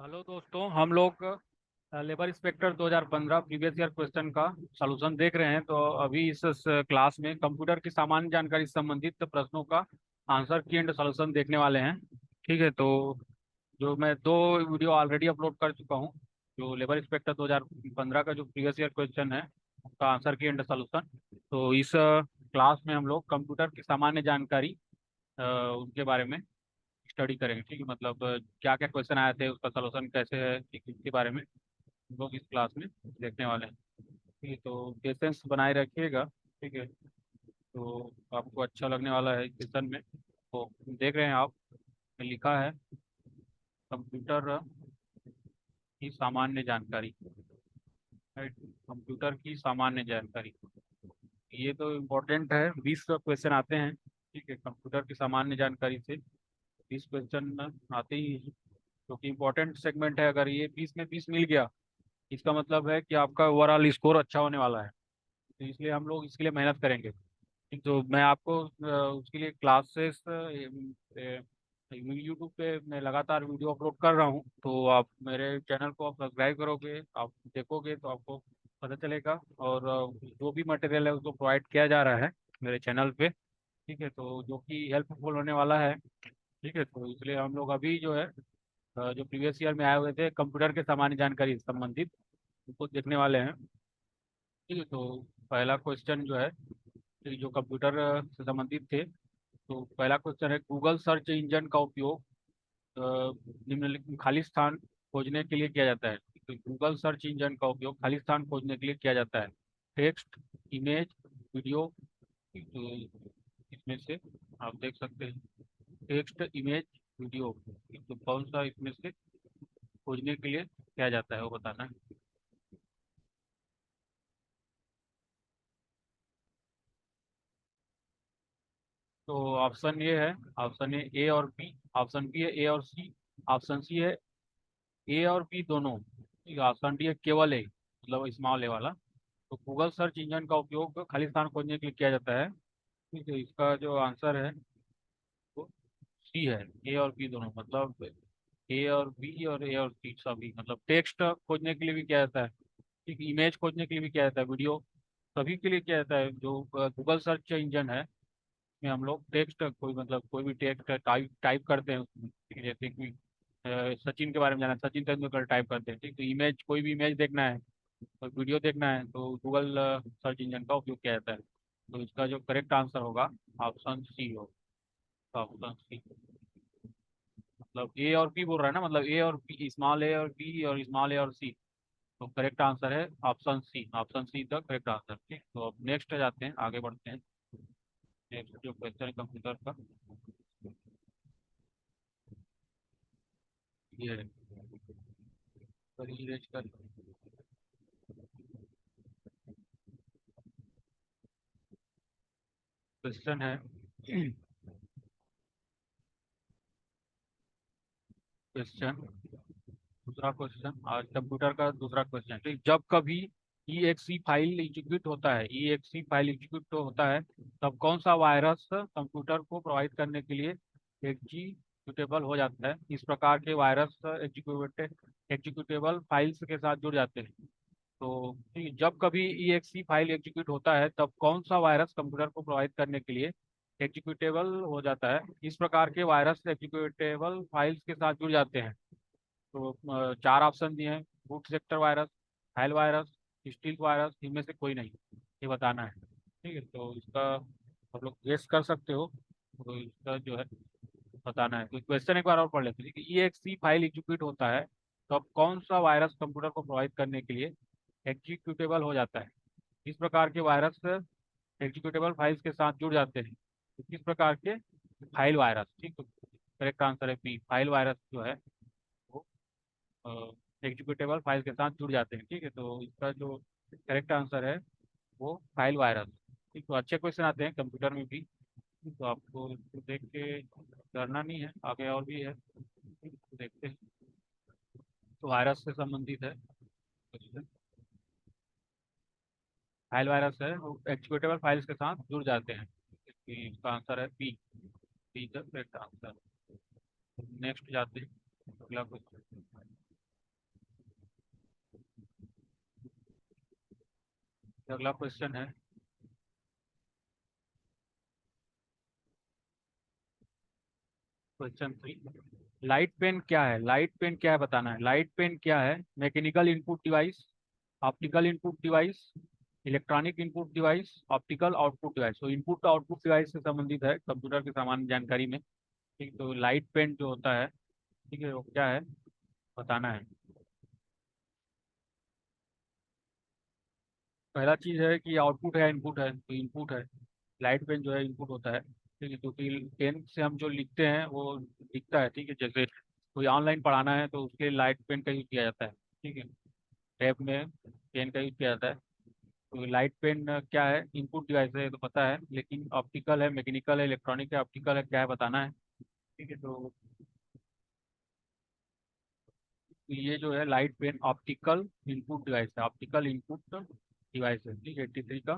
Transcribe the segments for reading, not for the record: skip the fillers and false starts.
Hello दोस्तों, हम लोग labour inspector 2015 previous year question का सॉल्यूशन देख रहे हैं। तो अभी इस क्लास में कंप्यूटर की सामान्य जानकारी से संबंधित प्रश्नों का आंसर की एंड सॉल्यूशन देखने वाले हैं। ठीक है, तो जो मैं दो वीडियो ऑलरेडी अपलोड कर चुका हूँ। जो लेबर इंस्पेक्टर 2015 का जो प्रीवियस ईयर क्वेश्चन है उसका आंसर की एंड सॉल्यूशन। तो इस क्लास में हम लोग कंप्यूटर की सामान्य जानकारी उनके बारे में स्टडी करेंगे। ठीक है, मतलब क्या क्या क्वेश्चन आए थे, उसका सलूशन कैसे है, ठीक है, इसके बारे में हम लोग इस क्लास में देखने वाले हैं। ठीक है, तो पेशेंस बनाए रखिएगा। ठीक है, तो आपको अच्छा लगने वाला है क्वेश्चन में। तो देख रहे हैं आप, लिखा है कंप्यूटर की सामान्य जानकारी। राइट, कंप्यूटर की सामान्य जानकारी, ये तो इम्पोर्टेंट है। 20 क्वेश्चन आते हैं। ठीक है, कंप्यूटर की सामान्य जानकारी से 20 क्वेश्चन आते ही हैं, जो कि इम्पोर्टेंट सेगमेंट है। अगर ये 20 में 20 मिल गया, इसका मतलब है कि आपका ओवरऑल स्कोर अच्छा होने वाला है। तो इसलिए हम लोग इसके लिए मेहनत करेंगे। ठीक, तो मैं आपको उसके लिए क्लासेस यूट्यूब पे मैं लगातार वीडियो अपलोड कर रहा हूँ। तो आप मेरे चैनल को आप सब्सक्राइब करोगे, आप देखोगे तो आपको पता चलेगा। और जो भी मटेरियल है उसको प्रोवाइड किया जा रहा है मेरे चैनल पे। ठीक है, तो जो कि हेल्पफुल होने वाला है। ठीक है, तो इसलिए हम लोग अभी जो है जो प्रीवियस ईयर में आए हुए थे कंप्यूटर के सामान्य जानकारी से संबंधित उसको देखने वाले हैं। ठीक है, तो पहला क्वेश्चन जो है, कि जो कंप्यूटर से संबंधित थे, तो पहला क्वेश्चन है गूगल सर्च इंजन का उपयोग निम्नलिखित में खाली स्थान खोजने के लिए किया जाता है। तो गूगल सर्च इंजन का उपयोग खाली स्थान खोजने के लिए किया जाता है। Text, image, video. तो इसमें से आप देख सकते हैं टेक्स्ट, इमेज, वीडियो, तो कौन सा इसमें से खोजने के लिए किया जाता है वो बताना है। तो ऑप्शन ये है, ऑप्शन ए और बी, ऑप्शन बी है ए और सी, ऑप्शन सी है ए और बी दोनों, ठीक है, ऑप्शन डी है केवल ए, मतलब स्मॉल ए वाला। तो गूगल सर्च इंजन का उपयोग खाली स्थान खोजने के लिए किया जाता है। ठीक है, इसका जो आंसर है वो सी है, ए और बी दोनों, मतलब ए और बी और ए और सी सभी, मतलब टेक्स्ट खोजने के लिए भी किया जाता है, ठीक, इमेज खोजने के लिए भी किया जाता है, वीडियो सभी के लिए किया जाता है। जो गूगल सर्च इंजन है में हम लोग टेक्स्ट कोई, मतलब कोई भी टेक्स्ट टाइप टाइप करते हैं उसमें, ठीक है, जैसे कि सचिन के बारे में जाना है, सचिन तेंदुलकर टाइप करते हैं। ठीक, तो इमेज, कोई भी इमेज देखना है और वीडियो देखना है तो गूगल सर्च इंजन का उपयोग किया जाता है। तो इसका जो करेक्ट आंसर होगा ऑप्शन सी हो, ऑप्शन सी। मतलब ए और बी बोल रहा है ना, मतलब ए और बी, स्मॉल ए और बी और स्मॉल ए और सी। तो करेक्ट आंसर है option C, option C the correct answer. ठीक, तो अब नेक्स्ट जाते हैं, आगे बढ़ते हैं। नेक्स्ट जो क्वेश्चन है कंप्यूटर का, ये है, पर इरेज कर क्वेश्चन है। क्वेश्चन, दूसरा क्वेश्चन, आज कंप्यूटर का दूसरा क्वेश्चन। तो जब कभी EXE फाइल एग्जीक्यूट होता है, EXE फाइल एग्जीक्यूट होता है, तब कौन सा वायरस कंप्यूटर को प्रोवाइड करने के लिए एग्जीक्यूटेबल हो जाता है। इस प्रकार के वायरस एग्जीक्यूटेबल फाइल्स के साथ जुड़ जाते हैं। तो जब कभी EXE फाइल एग्जीक्यूट होता है तब कौन सा वायरस कंप्यूटर को प्रोवाइड करने के लिए एग्जीक्यूटेबल हो जाता है। इस प्रकार के वायरस एग्जीक्यूटेबल फाइल्स के साथ जुड़ जाते हैं। तो चार ऑप्शन दिए हैं, root sector virus, file virus, steel virus, इनमें से कोई नहीं, ये बताना है। ठीक है, तो इसका आप लोग गेस कर सकते हो। तो इसका जो है बताना है। तो क्वेश्चन एक बार और पढ़ लेते हैं कि EXE फाइल एग्जीक्यूट होता है तो अब कौन सा वायरस कंप्यूटर को प्रोवाइड करने के लिए एग्जीक्यूटेबल हो जाता है। इस प्रकार के वायरस एग्जीक्यूटेबल फाइल्स के साथ जुड़ जाते हैं। तो किस प्रकार के फाइल वायरस, ठीक, तो करेक्ट आंसर है बी, फाइल वायरस जो है वो एग्जीक्यूटेबल फाइल के साथ जुड़ जाते हैं। ठीक है, तो इसका जो करेक्ट आंसर है वो फाइल वायरस। ठीक, तो अच्छे क्वेश्चन आते हैं कंप्यूटर में भी, तो आपको इसको देख के डरना नहीं है, आगे और भी है। ठीक, तो देखते हैं। तो वायरस से संबंधित है क्वेश्चन, फाइल वायरस है वो एग्जीक्यूटेबल फाइल्स के साथ जुड़ जाते हैं। इसका आंसर है B, B the correct answer. Next जाते हैं, अगला क्वेश्चन। अगला क्वेश्चन है, क्वेश्चन 3। लाइट पेन क्या है? लाइट पेन क्या है बताना है। लाइट पेन क्या है? Mechanical input device, optical input device, electronic input device, optical output device. तो इनपुट आउटपुट डिवाइस से संबंधित है कंप्यूटर की सामान्य जानकारी में। ठीक, तो लाइट पेन जो होता है, ठीक है, वो क्या है बताना है। पहला चीज है कि आउटपुट है इनपुट है, तो इनपुट है। लाइट पेन जो है इनपुट होता है। ठीक है, क्योंकि पेन से हम जो लिखते हैं वो दिखता है। ठीक है, जैसे कोई ऑनलाइन पढ़ाना है तो उसके लिए लाइट पेन का यूज किया जाता है। ठीक है, टैब में पेन का यूज किया जाता है। तो लाइट पेन क्या है? इनपुट डिवाइस है, ये तो पता है, लेकिन ऑप्टिकल है, मैकेनिकल है, इलेक्ट्रॉनिक है, ऑप्टिकल है, क्या है बताना है। ठीक है, तो ये जो है light pen optical input device है, ऑप्टिकल इनपुट डिवाइस है। ठीक है, 83 का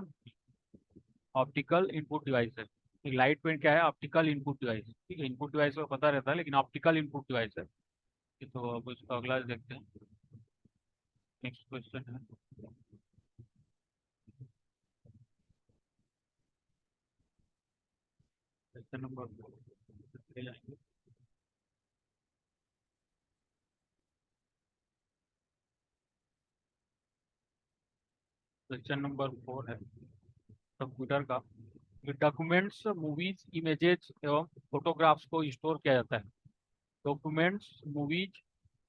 ऑप्टिकल इनपुट डिवाइस है। लाइट पेन क्या है? Optical input device. ठीक है, इनपुट डिवाइस को पता रहता है, लेकिन ऑप्टिकल इनपुट डिवाइस है। तो अब इसका अगला देखते हैं। नेक्स्ट क्वेश्चन है, क्वेश्चन नंबर क्वेश्चन नंबर 4 है कंप्यूटर का। डॉक्यूमेंट्स, मूवीज, इमेजेस एवं फोटोग्राफ्स को स्टोर किया जाता है। डॉक्यूमेंट्स, मूवीज,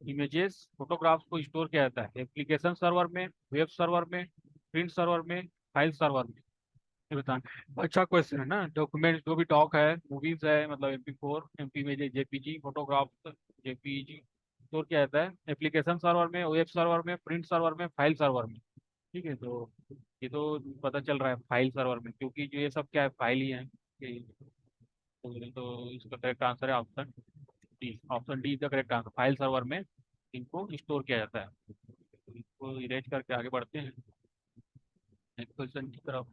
इमेजेस, फोटोग्राफ्स को स्टोर किया जाता है एप्लीकेशन सर्वर में, वेब सर्वर में, प्रिंट सर्वर में, फाइल सर्वर में। ये बताना। अच्छा क्वेश्चन है ना। डॉक्यूमेंट्स जो भी डॉक है, मूवीज है मतलब MP4, MP image, JPG, photograph JPG, store किया जाता है एप्लीकेशन सर्वर में, वेब सर्वर में, प्रिंट सर्वर में, फाइल सर्वर में। ठीक है, तो ये तो पता चल रहा है फाइल सर्वर में, क्योंकि जो ये सब क्या है फाइल ही है। तो इसका करेक्ट आंसर है option D. Option D is the correct answer. File server में इनको स्टोर किया जाता है। तो इसको इरेज करके आगे बढ़ते हैं नेक्स्ट क्वेश्चन की तरफ।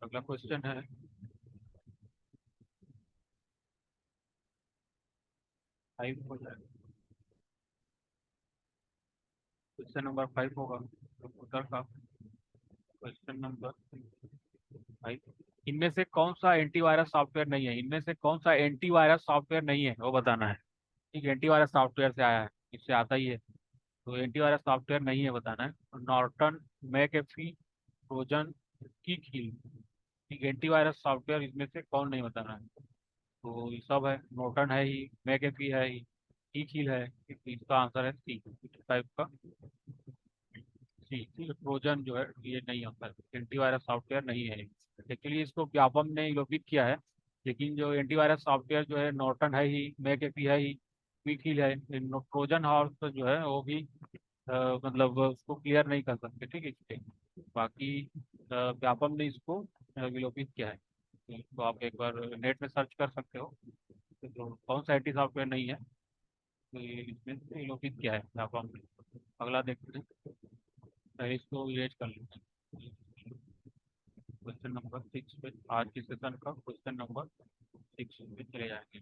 अगला क्वेश्चन है, फाइव हो जाएगा। क्वेश्चन नंबर 5 होगा कंप्यूटर का। क्वेश्चन नंबर 5, इनमें से कौन सा एंटीवायरस सॉफ्टवेयर नहीं है? इनमें से कौन सा एंटीवायरस सॉफ्टवेयर नहीं है वो बताना है। ठीक है, एंटीवायरस सॉफ्टवेयर से आया है, इससे आता ही है। तो एंटीवायरस सॉफ्टवेयर नहीं है बताना है। नॉर्टन, मैकेफी, ट्रोजन, की खील। ठीक, एंटीवायरस सॉफ्टवेयर इसमें से कौन नहीं बताना है। तो ये सब है, नॉर्टन है ही, मैकेफी है ही, की खील है। ठीक, तो इसका आंसर है सी टाइप का। सी, ठीक है, ट्रोजन जो है ये नहीं होता है, एंटीवायरस सॉफ्टवेयर नहीं है। एक्चुअली इसको व्यापम ने लोपित किया है, लेकिन जो एंटीवायरस सॉफ्टवेयर जो है नॉर्टन है ही, मैकेफी है ही, क्विक हील है। ट्रोजन हॉर्स जो है वो भी मतलब उसको क्लियर नहीं कर सकते। ठीक है, बाकी व्यापम ने इसको विलोपित किया है। तो आप एक बार नेट में सर्च कर सकते हो। तो कौन सा आईटी सॉफ्टवेयर नहीं है, तो ये इसमें से विलोपित किया है व्यापम ने। अगला देखते हैं, पहले इसको इरेज कर लेते हैं। क्वेश्चन नंबर 6 पे, आज के सेशन का क्वेश्चन नंबर 6 पे चले जाएंगे।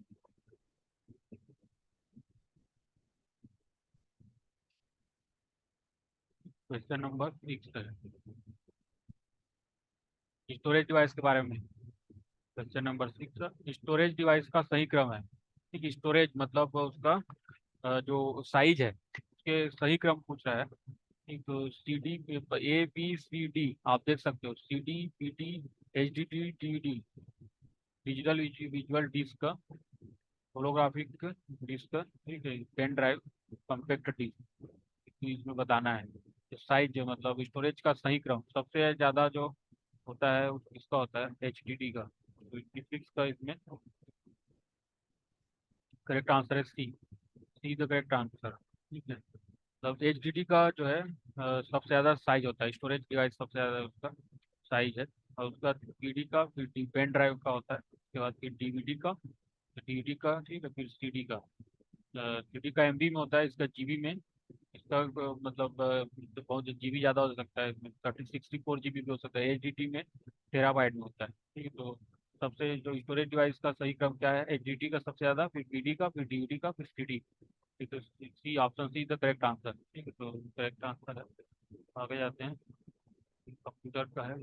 क्वेश्चन नंबर 6 है स्टोरेज डिवाइस के बारे में। क्वेश्चन नंबर 6 स्टोरेज डिवाइस का सही क्रम है। ठीक, स्टोरेज मतलब उसका जो साइज है उसके सही क्रम पूछ रहा है। ठीक, तो CD, ABCD आप देख सकते हो, CD, PD, HDD, DVD, digital visual disc, holographic disc, ठीक है, पेन ड्राइव, कॉम्पैक्ट डिस्क। इसमें बताना है साइज मतलब स्टोरेज का सही क्रम। सबसे ज़्यादा जो होता है इसका होता है HDD का, तो 86 का इसमें करेक्ट आंसर है C. C the correct answer. ठीक है, मतलब HDD का जो है सबसे ज़्यादा साइज होता है, स्टोरेज डिवाइस सबसे ज़्यादा उसका साइज है। और उसका PD का, फिर पेन ड्राइव का होता है, उसके बाद फिर DVD का, फिर DVD का, ठीक है, फिर CD का। CD का MB में होता है, इसका GB में। इसका मतलब तो बहुत GB ज़्यादा हो सकता है, इसमें 64 GB भी हो सकता है। HDD में टेराबाइट में होता है। ठीक है, तो सबसे जो स्टोरेज डिवाइस का सही क्रम क्या है? HDD का सबसे ज़्यादा, फिर PD का, फिर DVD का, फिर CD। ठीक है, C option C the correct answer. ठीक है, तो करेक्ट आंसर है। आगे जाते हैं, कंप्यूटर का है।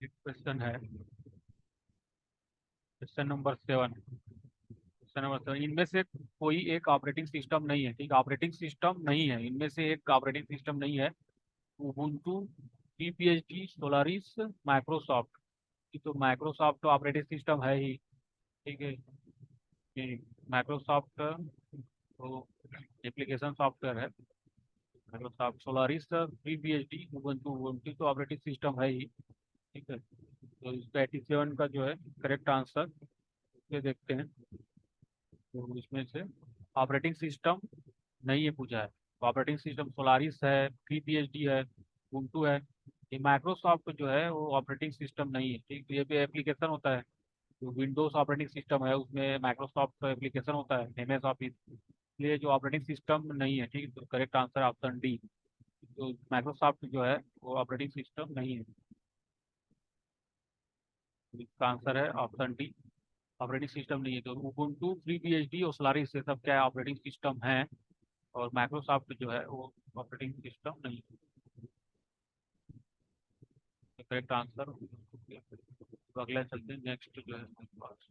क्वेश्चन है, क्वेश्चन नंबर 7। क्वेश्चन नंबर 7, इनमें से कोई एक ऑपरेटिंग सिस्टम नहीं है। ठीक, ऑपरेटिंग सिस्टम नहीं है, इनमें से एक ऑपरेटिंग सिस्टम नहीं है। Ubuntu, PPHD, Solaris, Microsoft. तो माइक्रोसॉफ्ट तो ऑपरेटिंग सिस्टम है ही। ठीक है, कि माइक्रोसॉफ्ट तो एप्लीकेशन सॉफ्टवेयर है। Microsoft Solaris, PPHD, Ubuntu, Ubuntu तो ऑपरेटिंग सिस्टम है ही। ठीक है, तो इसका 87 का जो है करेक्ट आंसर, ये देखते हैं। तो इसमें से ऑपरेटिंग सिस्टम नहीं है पूछा है, तो ऑपरेटिंग सिस्टम सोलारिस है, पीपीएचडी है, उबुंटू है। ये माइक्रोसॉफ्ट जो है वो ऑपरेटिंग सिस्टम नहीं है। ठीक, तो ये भी एप्लीकेशन होता है। जो विंडोज ऑपरेटिंग सिस्टम है उसमें माइक्रोसॉफ्ट एप्लीकेशन होता है, एमएस ऑफिस। इसलिए जो ऑपरेटिंग सिस्टम नहीं है। ठीक, तो करेक्ट आंसर ऑप्शन डी। तो माइक्रोसॉफ्ट जो है वो ऑपरेटिंग सिस्टम नहीं है। तो इसका आंसर है ऑप्शन डी, ऑपरेटिंग सिस्टम नहीं है। तो उबुंटू, FreeBSD और सोलारिस ये सब क्या है, ऑपरेटिंग सिस्टम है। और माइक्रोसॉफ्ट जो है वो ऑपरेटिंग सिस्टम नहीं है। Correct answer. तो अगला चलते हैं, नेक्स्ट जो है हमारे पास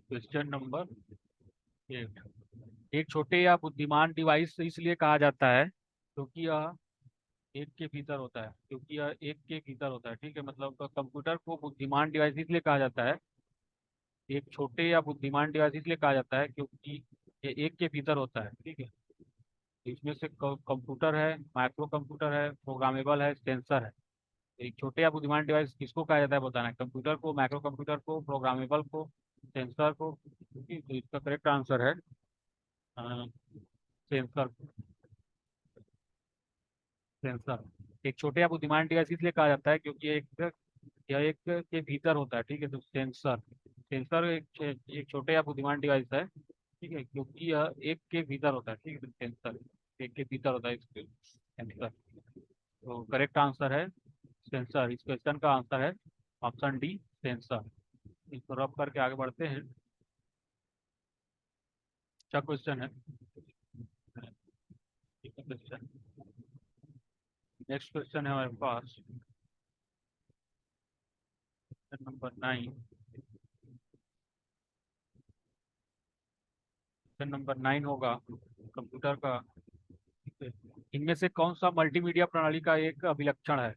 क्वेश्चन नंबर 8। एक छोटे या बुद्धिमान डिवाइस इसलिए कहा जाता है क्योंकि यह एक के भीतर होता है, क्योंकि यह एक के भीतर होता है। ठीक है, मतलब कंप्यूटर को बुद्धिमान डिवाइस इसलिए कहा जाता है, एक छोटे या बुद्धिमान डिवाइस इसलिए कहा जाता है क्योंकि ये एक के भीतर होता है। ठीक है, इसमें से कंप्यूटर है, माइक्रो कंप्यूटर है, प्रोग्रामेबल है, सेंसर है। तो एक छोटे या बुद्धिमान डिवाइस किसको कहा जाता है बताना है, कंप्यूटर को, माइक्रो कंप्यूटर को, प्रोग्रामेबल को, सेंसर को। ठीक है, तो इसका करेक्ट आंसर है सेंसर। सेंसर एक छोटे या बुद्धिमान डिवाइस इसलिए कहा जाता है क्योंकि यह एक के भीतर होता है। ठीक है, तो सेंसर, सेंसर एक छोटे या बुद्धिमान डिवाइस है। ठीक है, क्योंकि यह एक के भीतर होता है। ठीक है, तो सेंसर एक के भीतर होता है इसके सेंसर। तो करेक्ट आंसर है सेंसर। इस क्वेश्चन का आंसर है ऑप्शन डी, सेंसर। इसको रब करके आगे बढ़ते हैं। अच्छा क्वेश्चन है, क्वेश्चन, नेक्स्ट क्वेश्चन है हमारे पास, क्वेश्चन नंबर 9। क्वेश्चन नंबर 9 होगा कंप्यूटर का। इनमें से कौन सा मल्टीमीडिया प्रणाली का एक अभिलक्षण है।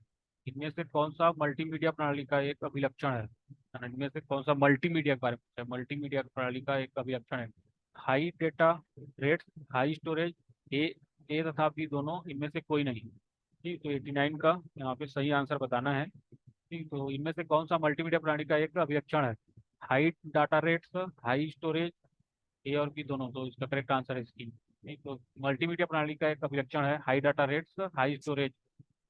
इनमें से कौन सा मल्टीमीडिया प्रणाली का एक अभिलक्षण है। इनमें से कौन सा मल्टीमीडिया के बारे में पूछा है, मल्टीमीडिया प्रणाली का एक अभिलक्षण है। High data rate, high storage, A तथा बी दोनों, इनमें से कोई नहीं। ठीक, तो 89 का यहाँ पे सही आंसर बताना है। ठीक, तो इनमें से कौन सा मल्टीमीडिया प्रणाली का एक अभिलक्षण है। High data rates, high storage, A और बी दोनों, तो इसका करेक्ट आंसर है इसकी। नहीं, तो मल्टीमीडिया प्रणाली का एक अभिलक्षण है high data rates, high storage.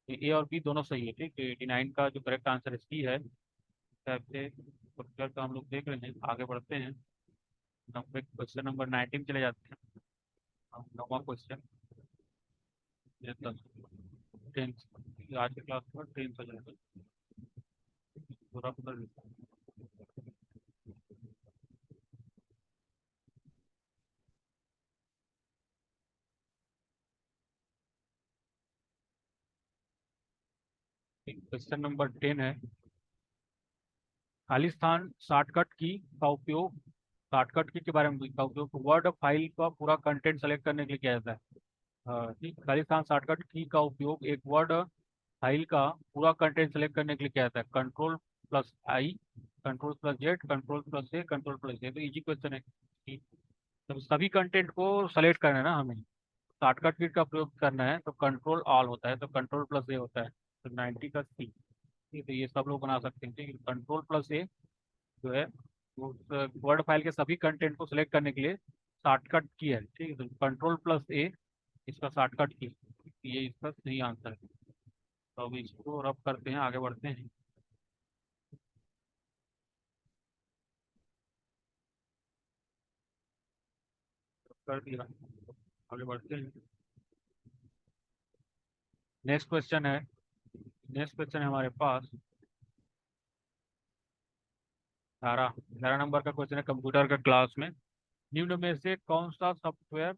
A और बी दोनों सही है। ठीक, तो 89 का जो करेक्ट आंसर इसकी है। टाइप से कंप्यूटर का हम लोग देख रहे हैं, आगे बढ़ते हैं। नंबर क्वेश्चन नंबर 19 चले जाते हैं। नौवा क्वेश्चन, ये 10 आज के क्लास में 10 से जाएगा पूरा पूरा। क्वेश्चन नंबर 10 है, खालिस्तान शॉर्टकट की का उपयोग, शॉर्टकट की के बारे में का उपयोग वर्ड फाइल का पूरा कंटेंट सेलेक्ट करने के लिए किया जाता है। ठीक, खालिस्तान शॉर्टकट की का उपयोग एक वर्ड फाइल का पूरा कंटेंट सेलेक्ट करने के लिए किया जाता है। कंट्रोल+I, कंट्रोल+Z, कंट्रोल+A, कंट्रोल+A। तो इजी क्वेश्चन है कि जब सभी कंटेंट को सेलेक्ट करना है ना हमें, शॉर्टकट की का प्रयोग करना है, तो कंट्रोल ऑल होता है, तो कंट्रोल+A होता है। तो 90 का सी। ठीक है, तो ये सब लोग बना सकते हैं। ठीक है, कंट्रोल+A जो है वो उस वर्ड फाइल के सभी कंटेंट को सिलेक्ट करने के लिए शॉर्टकट की है। ठीक है, तो कंट्रोल+A इसका शॉर्टकट की। ये इसका सही आंसर है। तो अब इसको रब करते हैं, आगे बढ़ते हैं। कर दिया, आगे बढ़ते हैं। नेक्स्ट क्वेश्चन है, नेक्स्ट क्वेश्चन है हमारे पास 11 नंबर का क्वेश्चन है कंप्यूटर का क्लास में। निम्न में से कौन सा software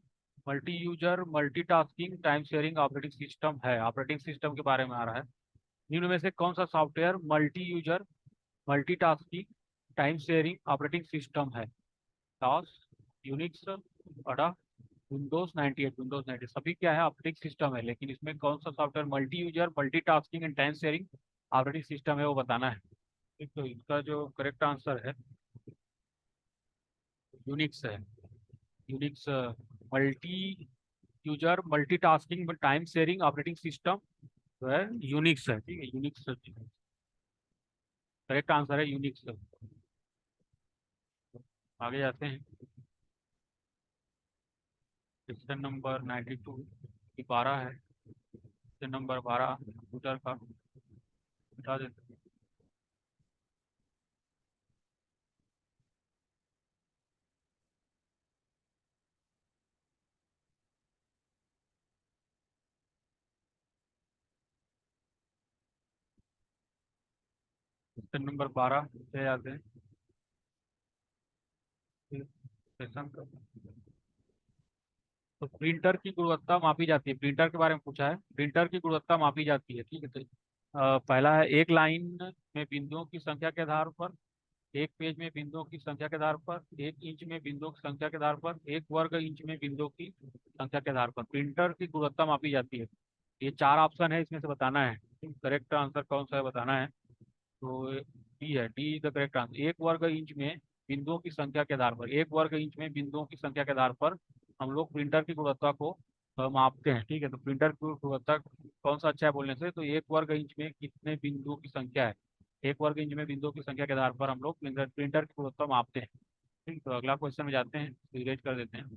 multi user multitasking time sharing operating system है? ऑपरेटिंग सिस्टम के बारे में आ रहा है। निम्न में से कौन सा software multi user multitasking time sharing operating system है? DOS, Unix, Ada, Windows 98। Windows 90 सभी क्या है, ऑपरेटिंग सिस्टम है, लेकिन इसमें कौन सा software multi user multitasking and time sharing operating system है वो बताना है। ठीक, तो इसका जो करेक्ट आंसर है यूनिक्स है। Unix multi user multitasking time sharing operating system जो है यूनिक्स है। ठीक है, यूनिक्स करेक्ट आंसर है यूनिक्स। आगे जाते हैं। क्वेश्चन नंबर 92 की 12 है। क्वेश्चन नंबर 12 कंप्यूटर का बता देते हैं। क्वेश्चन नंबर 12 से जाते हैं। सेशन का तो प्रिंटर की गुणवत्ता मापी जाती है, प्रिंटर के बारे में पूछा है। प्रिंटर की गुणवत्ता मापी जाती है, ठीक है। तो पहला है एक लाइन में बिंदुओं की संख्या के आधार पर, एक पेज में बिंदुओं की संख्या के आधार पर, एक इंच में बिंदुओं की संख्या के आधार पर, एक वर्ग इंच में बिंदुओं की संख्या के आधार पर प्रिंटर की गुणवत्ता मापी जाती है। ये चार ऑप्शन है, इसमें से बताना है करेक्ट आंसर कौन सा है, बताना है। तो डी है, D is the correct answer. एक वर्ग इंच में बिंदुओं की संख्या के आधार पर, एक वर्ग इंच में बिंदुओं की संख्या के आधार पर हम लोग प्रिंटर की गुणवत्ता को मापते हैं। ठीक है, तो प्रिंटर की गुणवत्ता कौन सा अच्छा है बोलने से, तो एक वर्ग इंच में कितने बिंदुओं की संख्या है, एक वर्ग इंच में बिंदुओं की संख्या के आधार पर हम लोग प्रिंटर की गुणवत्ता मापते हैं। ठीक, तो अगला क्वेश्चन में जाते हैं, इरेज कर देते हैं।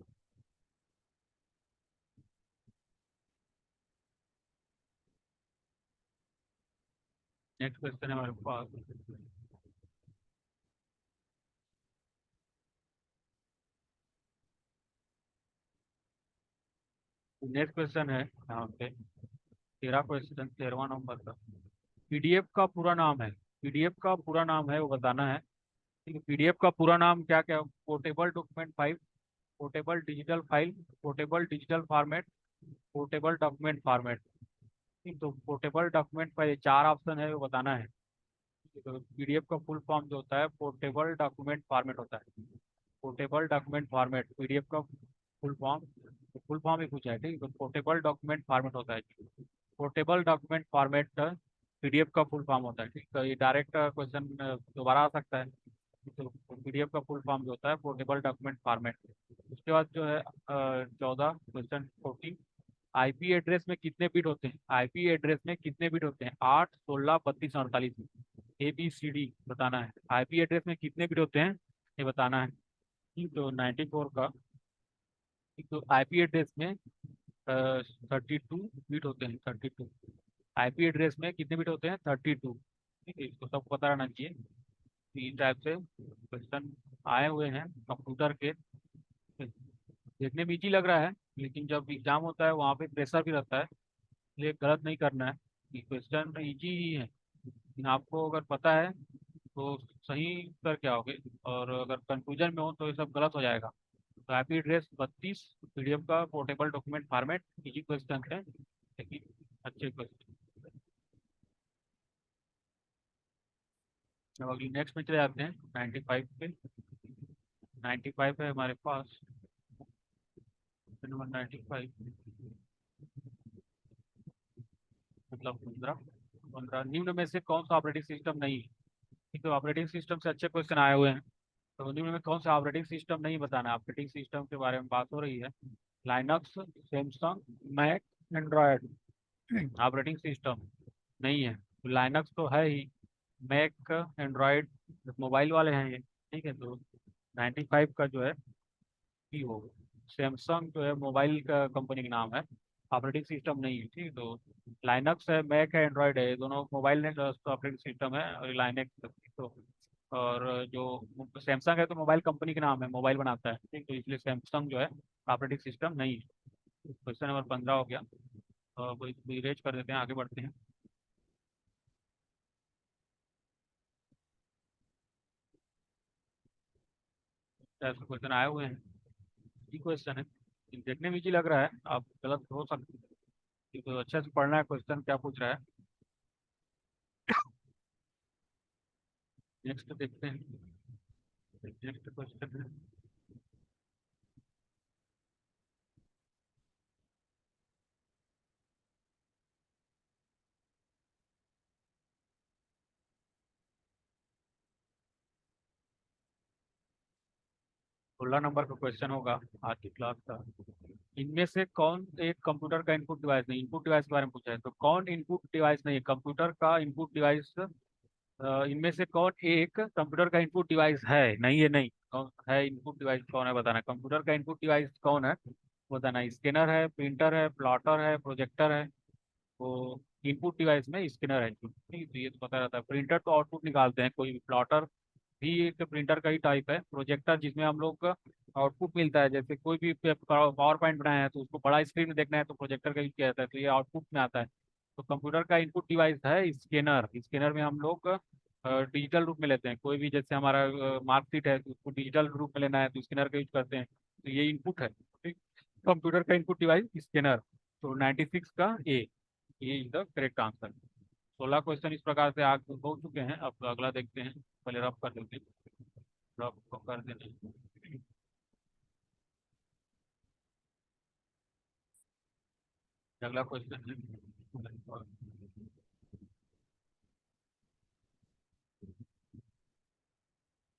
नेक्स्ट क्वेश्चन है हमारे पास। नेक्स्ट क्वेश्चन है यहाँ पे 13 क्वेश्चन, 13वां नंबर का। पीडीएफ का पूरा नाम है, पीडीएफ का पूरा नाम है वो बताना है। ठीक है, पीडीएफ का पूरा नाम क्या क्या? Portable document file, portable digital file, portable digital format, portable document format. ठीक, तो पोर्टेबल डॉक्यूमेंट फाइल, चार ऑप्शन है वो बताना है। तो पीडीएफ का फुल फॉर्म जो होता है पोर्टेबल डॉक्यूमेंट फॉर्मेट होता है। पोर्टेबल डॉक्यूमेंट फॉर्मेट पीडीएफ का फुल फॉर्म, फुल फॉर्म ही पूछा है। ठीक है, तो पोर्टेबल डॉक्यूमेंट फॉर्मेट होता है। पोर्टेबल डॉक्यूमेंट फॉर्मेट पीडीएफ का फुल फॉर्म होता है। ठीक, तो ये डायरेक्ट क्वेश्चन दोबारा आ सकता है। तो पीडीएफ का फुल फॉर्म जो होता है पोर्टेबल डॉक्यूमेंट फॉर्मेट। उसके बाद जो है 14 क्वेश्चन 14, आईपी एड्रेस में कितने बिट होते हैं? आईपी एड्रेस में कितने बिट होते हैं? 8, 16, 32, 48। ए बी सी डी बताना है। आईपी एड्रेस में कितने बिट होते हैं ये बताना है। ठीक, तो 94 का। ठीक, तो आईपी एड्रेस में 32 बिट होते हैं, 32। आईपी एड्रेस में कितने बिट होते हैं? 32। ठीक है, इसको सबको पता रहना चाहिए। तीन टाइप से क्वेश्चन आए हुए हैं कंप्यूटर के। देखने में इजी लग रहा है, लेकिन जब एग्जाम होता है वहाँ पे प्रेशर भी रहता है, इसलिए गलत नहीं करना है। कि क्वेश्चन इजी ही है, लेकिन आपको अगर पता है तो सही करके आओगे, और अगर कंफ्यूजन में हो तो ये सब गलत हो जाएगा। तो आईपी एड्रेस 32, पीडीएफ का portable document format, easy question है लेकिन अच्छे क्वेश्चन। अब अगली नेक्स्ट में चले जाते हैं 95 पे। 95 है हमारे पास, नंबर 95, मतलब 15। 15, निम्न में से कौन सा ऑपरेटिंग सिस्टम नहीं है? ठीक है, ऑपरेटिंग सिस्टम से अच्छे क्वेश्चन आए हुए हैं। तो निम्न में कौन सा ऑपरेटिंग सिस्टम नहीं बताना है? ऑपरेटिंग सिस्टम के बारे में बात हो रही है। Linux, Samsung, Mac, Android operating system नहीं है। लाइनक्स तो है ही, मैक, एंड्रॉयड मोबाइल वाले हैं ये। ठीक है, तो 95 का जो है ही होगा। सैमसंग जो है मोबाइल का कंपनी का नाम है। ऑपरेटिंग सिस्टम नहीं है, ठीक। तो लाइनक्स है, मैक है, एंड्रॉयड है, ये दोनों मोबाइल नेट ऑपरेटिंग सिस्टम है, और लाइनक्स तो। और जो सैमसंग है तो मोबाइल कंपनी के नाम है, मोबाइल बनाता है, ठीक। तो इसलिए सैमसंग जो है ऑपरेटिंग सिस्टम नहीं है। क्वेश्चन नंबर 15 हो गया। कोई इरेज कर देते हैं, आगे बढ़ते हैं। ऐसे क्वेश्चन आए हुए हैं, ये क्वेश्चन है, देखने में इजी लग रहा है, आप गलत हो सकते हैं, तो अच्छे से पढ़ना है क्वेश्चन क्या पूछ रहा है। नेक्स्ट देखते हैं। नेक्स्ट क्वेश्चन है, 16 नंबर का क्वेश्चन होगा आज की क्लास का। इनमें से कौन एक कंप्यूटर का इनपुट डिवाइस नहीं, इनपुट डिवाइस के बारे में पूछा है, तो कौन इनपुट डिवाइस नहीं है कंप्यूटर का इनपुट डिवाइस। इनमें से कौन एक कंप्यूटर का इनपुट डिवाइस है, नहीं है, नहीं कौन है इनपुट डिवाइस, कौन है बताना। कंप्यूटर का इनपुट डिवाइस कौन है बताना। स्कैनर है, प्रिंटर है, प्लॉटर है, प्रोजेक्टर है। वो इनपुट डिवाइस में स्कैनर है, ठीक है, तो ये तो पता रहता है। प्रिंटर तो आउटपुट निकालते हैं, कोई भी प्लॉटर भी एक प्रिंटर का ही टाइप है। प्रोजेक्टर जिसमें हम लोग का आउटपुट मिलता है, जैसे कोई भी पावर पॉइंट बनाया है तो उसको बड़ा स्क्रीन में देखना है तो प्रोजेक्टर का यूज किया जाता है, तो ये आउटपुट में आता है। तो कंप्यूटर का इनपुट डिवाइस है स्कैनर। स्कैनर में हम लोग डिजिटल रूप में लेते हैं, कोई भी जैसे हमारा मार्कशीट है तो उसको डिजिटल रूप में लेना है तो स्कैनर का यूज करते हैं, तो ये इनपुट है, ठीक। कंप्यूटर का इनपुट डिवाइस स्कैनर। तो 96 का ए, ये is the correct answer. 16 question इस प्रकार से आगे हो चुके हैं, अब अगला देखते हैं। पहले रफ कर देते हैं, रफ को कर देते हैं। अगला क्वेश्चन है,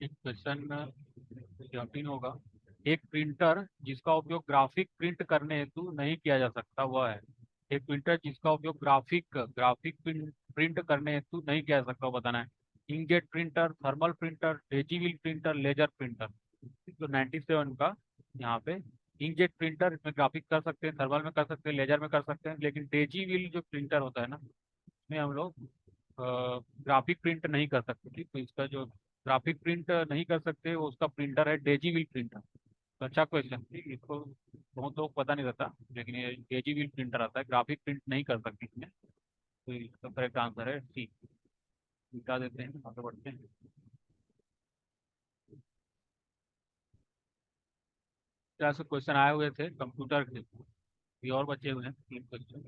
एक क्वेश्चन 17 होगा। एक प्रिंटर जिसका उपयोग ग्राफिक प्रिंट करने हेतु नहीं किया जा सकता वह है। एक प्रिंटर जिसका उपयोग ग्राफिक ग्राफिक प्रिंट करने हेतु नहीं किया जा सकता वो बताना है। Inkjet printer, thermal printer, daisywheel printer, laser printer. तो 97 का यहाँ पे इंकजेट प्रिंटर, इसमें ग्राफिक कर सकते हैं, थर्मल में कर सकते हैं, लेजर में कर सकते हैं, लेकिन डेजीविल जो प्रिंटर होता है ना, इसमें हम लोग ग्राफिक प्रिंट नहीं कर सकते, ठीक। तो इसका जो ग्राफिक प्रिंट नहीं कर सकते वो उसका प्रिंटर है डेजीविल प्रिंटर। तो अच्छा क्वेश्चन, ठीक। इसको बहुत लोग पता नहीं रहता, लेकिन ये डेजीविल प्रिंटर आता है, ग्राफिक प्रिंट नहीं कर सकती इसमें। तो इसका करेक्ट आंसर है सी। मिटा देते हैं, आगे बढ़ते हैं। क्या से क्वेश्चन आए हुए थे कंप्यूटर के, ये और बचे हुए हैं 3 क्वेश्चन।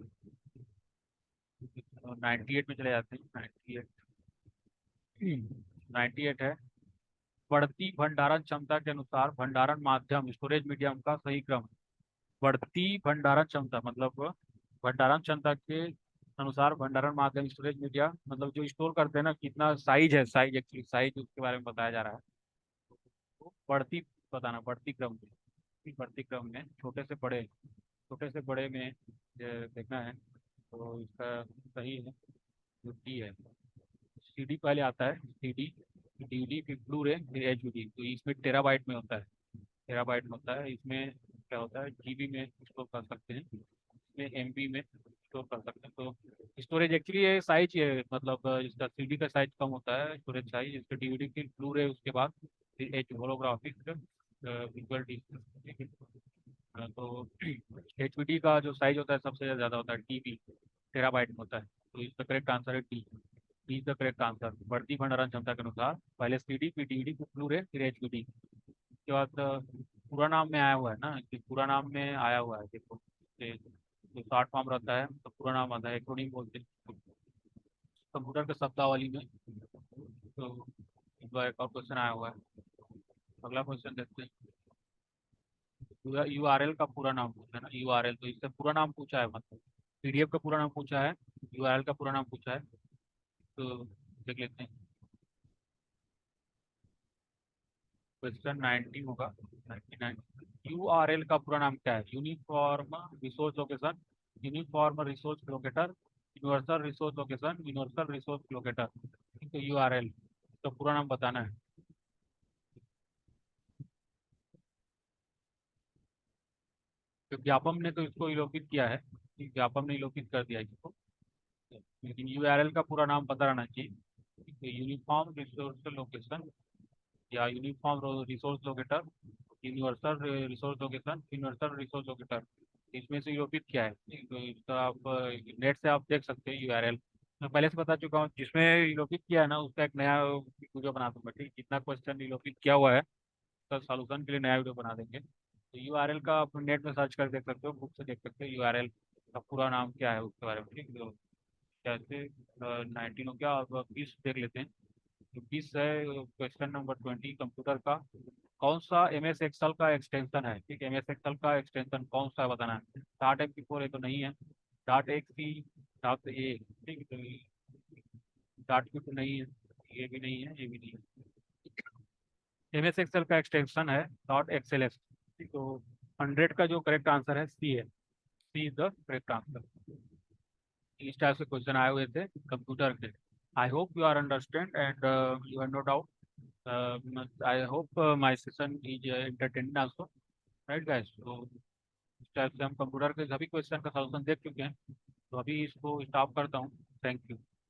98 में चले जाते हैं। 98, 98 है। बढ़ती भंडारण क्षमता के अनुसार भंडारण माध्यम स्टोरेज मीडियम का सही क्रम। बढ़ती भंडारण क्षमता मतलब भंडारण क्षमता के अनुसार भंडारण माध्यम स्टोरेज मीडिया मतलब जो स्टोर करते हैं ना, कितना साइज है, साइज एक्चुअली साइज उसके बारे में बताया जा रहा है। तो बढ़ती बताना, बढ़ती क्रम में, कि बढ़ती क्रम में छोटे से बड़े, छोटे से बड़े में देखना है। तो इसका सही है जो डी है। सीडी पहले आता है, सीडी, डीवीडी, फिर ब्लू रे, फिर एचडी। तो इसमें टेराबाइट में होता है, टेराबाइट में होता है। इसमें क्या होता है, जीबी में स्टोर कर सकते हैं, इसमें एमबी में स्टोर कर सकते हैं। तो स्टोरेज एक्चुअली ये साइज है, मतलब इसका सीडी का साइज कम होता है, स्टोरेज साइज इसका। डीवीडी फिर ब्लू रे, उसके बाद फिर एच होलोग्राफिक विजुअल डिस्क, ठीक है। तो एचवीडी का जो साइज होता है सबसे ज़्यादा होता है, टीबी टेराबाइट में होता है। तो इसका करेक्ट आंसर है D. D is the correct answer. बढ़ती भंडारण क्षमता के अनुसार पहले सीडी, फिर डीवीडी, फिर ब्लू रे, फिर एचवीडी। उसके बाद पूरा नाम में आया हुआ है ना, कि पूरा नाम में आया हुआ है, देखो ये जो शॉर्ट फॉर्म रहता है तो पूरा नाम आता है, एक्रोनिम बोलते हैं कंप्यूटर के शब्दावली में। तो इस बार एक और क्वेश्चन आया हुआ है, अगला क्वेश्चन देखते हैं। यूआरएल का पूरा नाम पूछा है ना, यूआरएल, तो इससे पूरा नाम पूछा है, मतलब पीडीएफ का पूरा नाम पूछा है, यूआरएल का पूरा नाम पूछा है। तो देख लेते हैं। क्वेश्चन 90 होगा, 99। यूआरएल का पूरा नाम क्या है। Uniform resource location, uniform resource locator, universal resource location, universal resource locator. तो यूआरएल तो पूरा नाम बताना है। तो व्यापम ने तो इसको विलोपित किया है, ठीक है, आप हमने लोकेट कर दिया इसको, लेकिन यूआरएल का पूरा नाम पता रहना चाहिए। यूनिफॉर्म रिसोर्स लोकेशन या uniform resource locator, universal resource location, universal resource locator, इसमें से यूरोपित क्या है? ठीक, तो इसका आप नेट से आप देख सकते हैं यूआरएल। मैं पहले से बता चुका हूँ, जिसमें यूरोपित किया है ना उसका एक नया वीडियो बना दूंगा। ठीक, जितना क्वेश्चन यूरोपित किया हुआ है उसका सॉल्यूशन के लिए नया वीडियो बना देंगे। तो यूआरएल का आप नेट में सर्च कर देख सकते हो, बुक से देख सकते हो यूआरएल का पूरा नाम क्या है उसके बारे में। ठीक, तो जैसे 19 हो गया, अब 20 देख लेते हैं। तो 20 है क्वेश्चन नंबर 20, कंप्यूटर का कौन सा एम एस एक्सल का एक्सटेंशन है? ठीक है, एम एस एक्सल का एक्सटेंशन कौन सा है बताना है। डाट एम पी फोर, ये तो नहीं है। डाट एक सी, डाट ए, ठीक है, तो डाट क्यू तो नहीं है, ये भी नहीं है, ये भी नहीं है। एम एस एक्सल का एक्सटेंशन है डॉट एक्सएल एस। ठीक, तो 100 का जो करेक्ट आंसर है सी है, C is the correct answer. इस टाइप से क्वेश्चन आए हुए थे कंप्यूटर के। I hope you are understand and you have no doubt. I hope my session is entertaining also, right guys? तो इस टाइप से हम कंप्यूटर के सभी क्वेश्चन का सॉल्यूशन देख चुके हैं। तो अभी इसको स्टॉप करता हूँ। Thank you.